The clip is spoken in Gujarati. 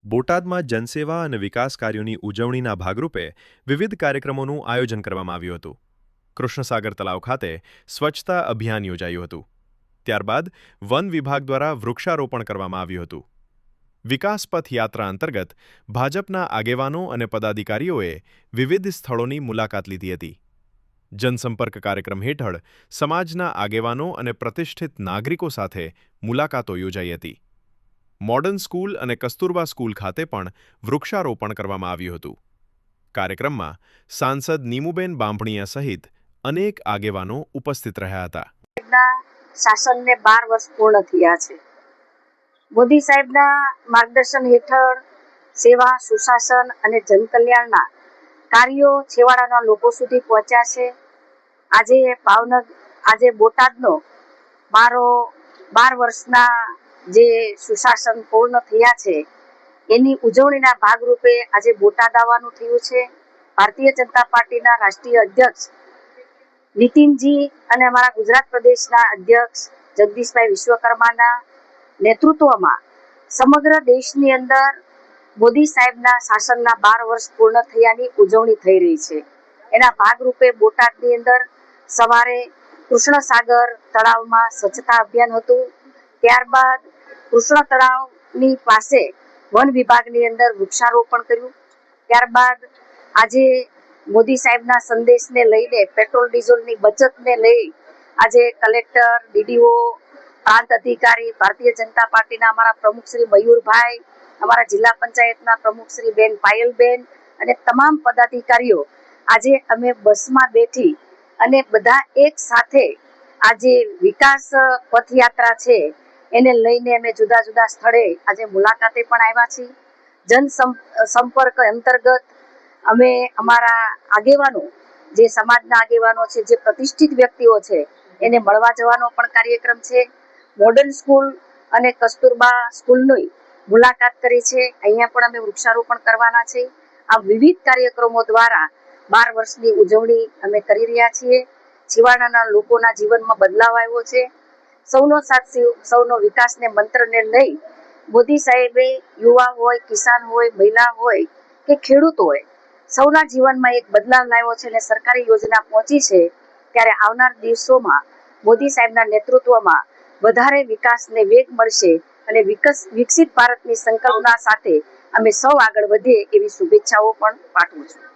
બોટાદમાં જનસેવા અને વિકાસ કાર્યોની ઉજવણીના ભાગરૂપે વિવિધ કાર્યક્રમોનું આયોજન કરવામાં આવ્યું હતું. કૃષ્ણસાગર તળાવ ખાતે સ્વચ્છતા અભિયાન યોજાયું હતું. ત્યારબાદ વન વિભાગ દ્વારા વૃક્ષારોપણ કરવામાં આવ્યું હતું. વિકાસ પથ યાત્રા અંતર્ગત ભાજપના આગેવાનો અને પદાધિકારીઓએ વિવિધ સ્થળોની મુલાકાત લીધી હતી. જનસંપર્ક કાર્યક્રમ હેઠળ સમાજના આગેવાનો અને પ્રતિષ્ઠિત નાગરિકો સાથે મુલાકાતો યોજાઈ હતી. મોડર્ન સ્કૂલ અને કસ્તુરબા સ્કૂલ ખાતે પણ વૃક્ષારોપણ કરવામાં આવ્યું હતું. કાર્યક્રમમાં સાંસદ નીમુબેન બાંભણિયા સહિત અનેક આગેવાનો ઉપસ્થિત રહ્યા હતા. શાસનને 12 વર્ષ પૂર્ણ થયા છે. મોદી સાહેબના માર્ગદર્શન હેઠળ સેવા, સુશાસન અને જનકલ્યાણના કાર્યો છેવાડાના લોકો સુધી પહોંચ્યા છે. આજે બોટાદનો 12 વર્ષના જે સુશાસન પૂર્ણ થયા છે એની ઉજવણીના ભાગરૂપે આજે બોટાદ આવવાનું થયું છે. ભારતીય જનતા પાર્ટીના રાષ્ટ્રીય અધ્યક્ષ નીતિનજી અને અમારા ગુજરાત પ્રદેશના અધ્યક્ષ જગદીશભાઈ વિશ્વકર્માના નેતૃત્વમાં સમગ્ર દેશની અંદર મોદી સાહેબના શાસનના 12 વર્ષ પૂર્ણ થયાની ઉજવણી થઈ રહી છે. એના ભાગરૂપે બોટાદની અંદર સવારે કૃષ્ણસાગર તળાવમાં સ્વચ્છતા અભિયાન હતું. ત્યારબાદ કૃષ્ણ તળાવની પાસે વન વિભાગની અંદર વૃક્ષારોપણ કર્યું. ત્યારબાદ આજે મોદી સાહેબના સંદેશને લઈને પેટ્રોલ ડીઝલની બચતને લઈ આજે કલેક્ટર, ડીડીઓ, પ્રાંત અધિકારી, ભારતીય જનતા પાર્ટીના અમારા પ્રમુખ શ્રી મયુરભાઈ, અમારા જિલ્લા પંચાયતના પ્રમુખ શ્રી બેન પાયલબેન અને તમામ પદાધિકારીઓ આજે અમે બસમાં બેઠી અને બધા એક સાથે આજે વિકાસ પથયાત્રા છે એને લઈને અમે જુદા જુદા સ્થળે આજે મુલાકાતે પણ આવ્યા છીએ. જનસંપર્ક અંતર્ગત અમે અમારા આગેવાનો, જે સમાજના આગેવાનો છે, જે પ્રતિષ્ઠિત વ્યક્તિઓ છે એને મળવા જવાનો પણ કાર્યક્રમ છે. મોડર્ન સ્કૂલ અને કસ્તુરબા સ્કૂલની મુલાકાત કરી છે. અહીંયા પણ અમે વૃક્ષારોપણ કરવાના છે. આ વિવિધ કાર્યક્રમો દ્વારા 12 વર્ષની ઉજવણી અમે કરી રહ્યા છીએ. છેવાડાના લોકોના જીવનમાં બદલાવ આવ્યો છે. સૌનો સાથ, સૌનો વિકાસને મંત્રને લઈ મોદી સાહેબે યુવા હોય, કિસાન હોય, મહિલા હોય કે ખેડૂત હોય, સૌના જીવનમાં એક બદલાવ લાવ્યો છે અને સરકારી યોજના પહોંચી છે. ત્યારે આવનાર દિવસોમાં મોદી સાહેબના નેતૃત્વમાં વધારે વિકાસને વેગ મળશે અને વિકસિત ભારતની સંકલ્પના સાથે અમે સૌ આગળ વધીએ એવી શુભેચ્છાઓ પણ પાઠવું છું.